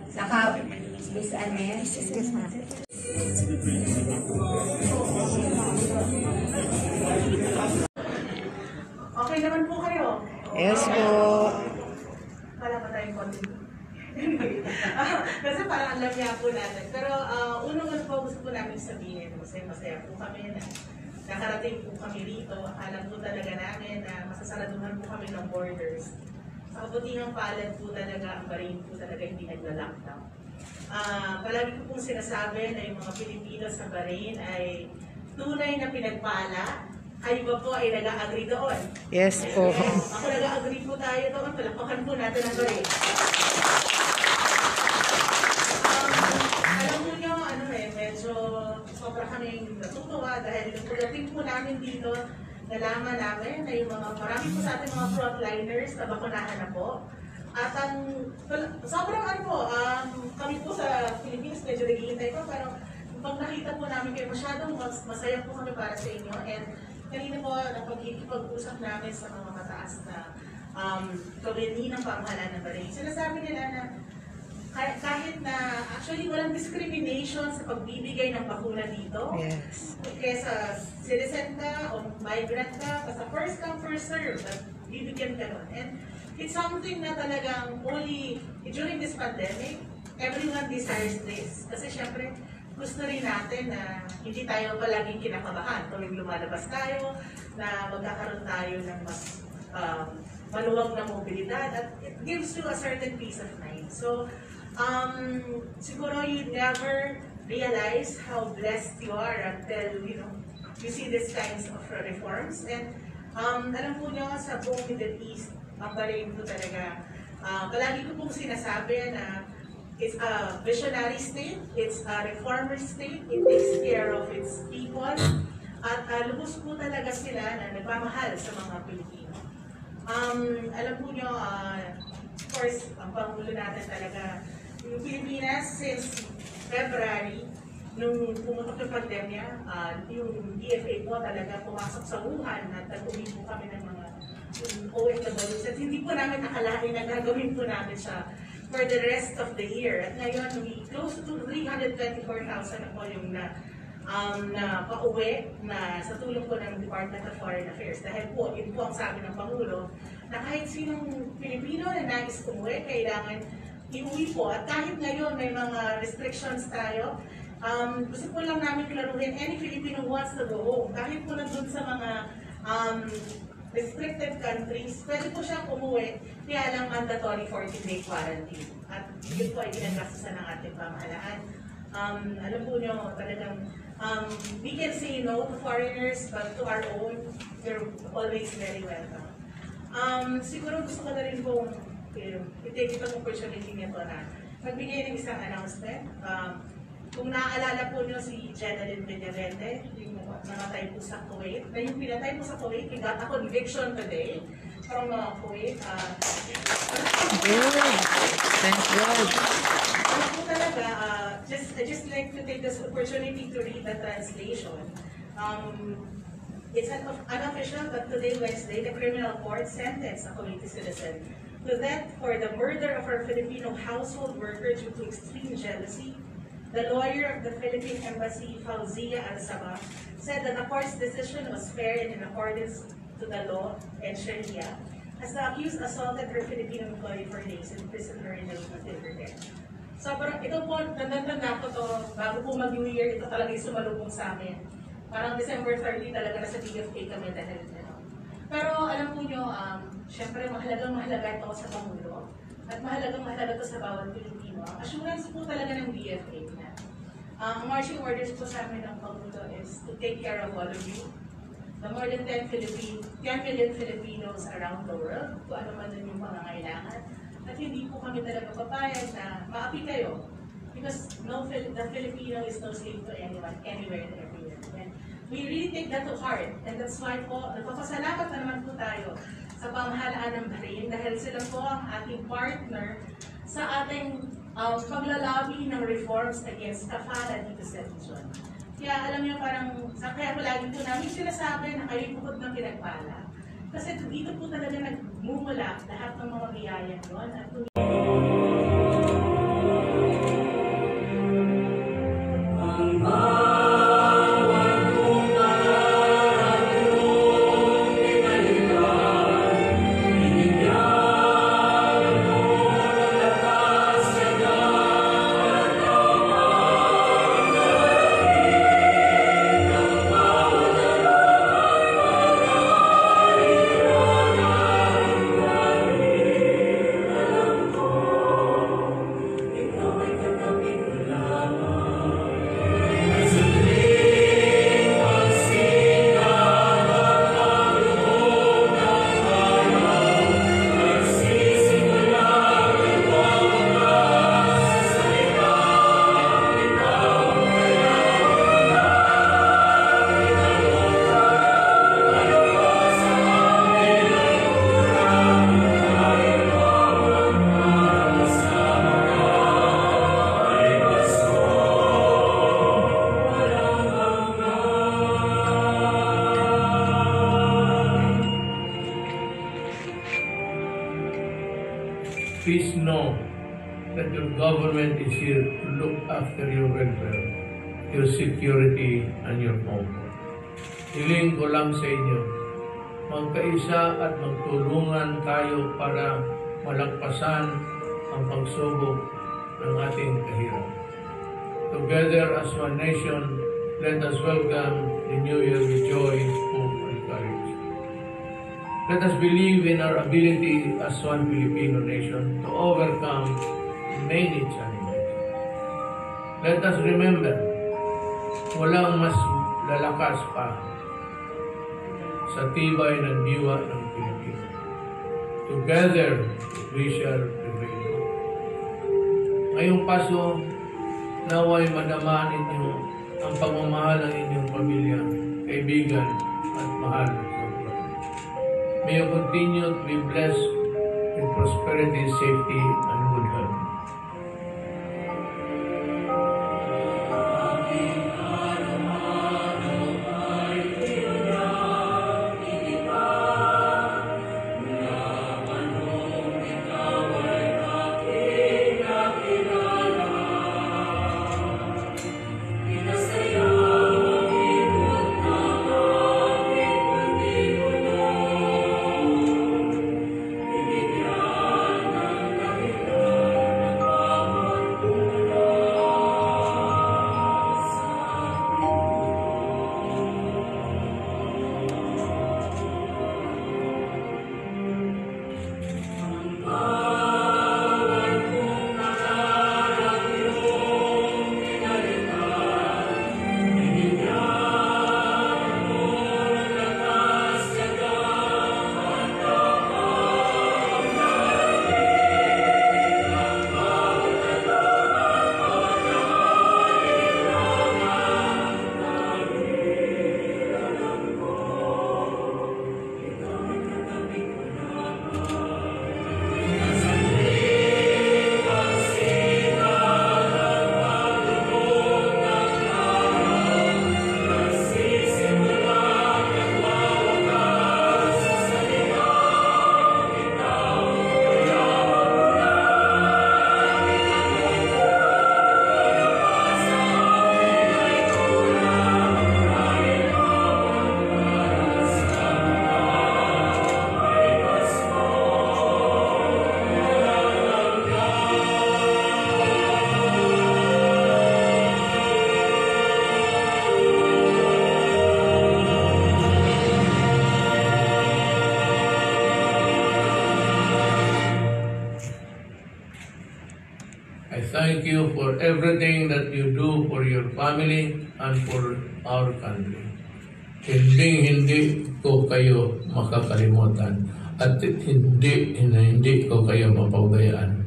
Saka, Miss Anes. Yes, ma'am. Okay naman po kayo? Yes po. Wala pa tayong konti. Kasi parang alam niya po natin. Pero unang po gusto po namin sabihin, masaya po kami na nakarating po kami rito. Alam po talaga namin na masasaraduhan po kami ng borders. Sa kabutihang palad po talaga, ang Bahrain po talaga hindi nagla-lockdown. Palagi ko pong sinasabi na yung mga Pilipino sa Bahrain ay tunay na pinagpala. Kayo ba po ay nag-a-agree doon? Yes po. Yes. Ako nag-a-agree po tayo doon. Palakpakan po natin ang Bahrain. Alam mo nyo, medyo sobra kaming natutuwa dahil pagdating po namin dito, nalaman namin na yung marami po sa ating mga frontliners na bakunahan na po. At sobrang kami po sa Pilipinas medyo naghihintay po, pero pag nakita po namin kayo, masyadong masaya po kami para sa inyo. And kanina po, napag-usap namin sa mga mataas na kawini ng pamahalaan ng Bahrain. Sinasabi nila na kahit na actually walang discrimination sa pagbibigay ng bakuna dito. Yes. Kesa citizen ka o migrant ka, basta first come, first serve, at bibigyan ka nun. And it's something na talagang only during this pandemic, everyone desires this. Kasi syempre, gusto rin natin na hindi tayo palaging kinakabahan tuwing lumalabas tayo, na magkakaroon tayo ng mas maluwag na mobilidad, at it gives you a certain peace of mind. So, siguro you never realize how blessed you are until, you see these kinds of reforms. And alam po nyo, sa buong Middle East, ang Bahrain po talaga, palagi ko pong sinasabi na it's a visionary state, it's a reformer state, it takes care of its people, at lubos po talaga sila na nagmamahal sa mga Pilipino. Alam po nyo, of course, ang Pangulo natin talaga, yung Pilipinas since February, nung pumutok yung pandemya, yung DFA po talaga pumasok sa Wuhan at nag-uwi po kami ng mga OFWs. At hindi po namin nakalain na gagawin po namin siya for the rest of the year. At ngayon, close to 324,000 na po yung na pauwi na sa tulong po ng Department of Foreign Affairs. Dahil po, yun po ang sabi ng Pangulo, na kahit sinong Pilipino na nais umuwi, kailangan iuwi po. At kahit ngayon may mga restrictions tayo, gusto po lang namin klaruhin, any Filipino wants to go home. Kahit po nandun sa mga restricted countries, pwede po siyang umuwi, kaya lang mandatory 14-day quarantine. At yun po ay ginagastusan ng ating pamahalaan. Alam po nyo, talagang we can say no to foreigners, but to our own, they're always very welcome. Siguro gusto ko na rin pong i-take itong opportunity nito na magbigay ng isang announcement. Kung naaalala po nyo si Jeneline Villaverde, yung namatay po sa Kuwait, na yung pinatay po sa Kuwait, we got a conviction today from Kuwait. Thank God. Ano po talaga, I just like to take this opportunity to read the translation. It's unofficial, but today, Wednesday, the criminal court sentenced a Kuwaiti citizen to death for the murder of our Filipino household worker due to extreme jealousy. The lawyer of the Philippine Embassy, Fauzia Al-Sabah, said that the court's decision was fair and in accordance to the law and Sharia, as the accused assaulted her Filipino employee for days and imprisoned her in the room until her death. Sobrang, ito po, tanda-tanda ko to, bago po mag-New Year, ito talaga yung sumalubong sa amin. Parang December 30 talaga na sa DFA kami dahil Pero alam po nyo, syempre mahalagang-mahalaga ito sa Pangulo. At mahalagang-mahalaga ito sa bawat Pilipino. Assurance po talaga ng DFA na ang marching orders po sa amin ng Pangulo is to take care of all of you. The more than 10 million Filipinos around the world, kung ano man din yung pangangailangan. At hindi po kami talaga papayag na maapi kayo. Because the Filipino is no slave to anyone, anywhere and everywhere. And we really take that to heart. And that's why po, nagpapasalamat na naman po tayo sa pamahalaan ng Bahrain dahil sila po ang ating partner sa ating paglalabi ng reforms against kafala dito sa region. Kaya alam niyo parang, kaya palagi po namin sinasabi na kayo'y bukod ng pinagpala. Kasi dito po talaga nagmumula lahat ng mga biyaya doon at please know that your government is here to look after your welfare, your security, and your comfort. Hiling ko lang sa inyo, magkaisa at magtulungan tayo para malagpasan ang pagsubok ng ating kahirap. Together as one nation, let us welcome the new year with joy, hope, and courage. Let us believe in our ability as one Filipino nation to overcome many challenges. Let us remember, walang mas lalakas pa sa tibay ng diwa ng Pilipino. Together, we shall prevail. Ngayong Pasko, naway madamaan ninyo ang pagmamahal ng inyong pamilya, kaibigan, at mahal sa Lord. May you continue to be blessed with prosperity, safety, and good health. I thank you for everything that you do for your family and for our country. Hindi ko kayo makakalimutan at hindi ko kayo mapagbayaan.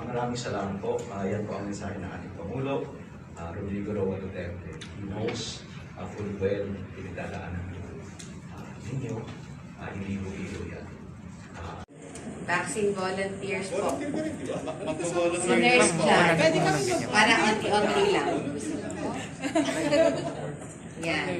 Maraming salamat po. Yan po ang mensahe ng ating Pangulo, Rodrigo Roa Duterte. He knows full well pinagdadaanan ninyo. Hindi ko yan. Vaccine volunteers po. Volunteer Si nurse lang. dyan. Para onti-onti lang. Yan.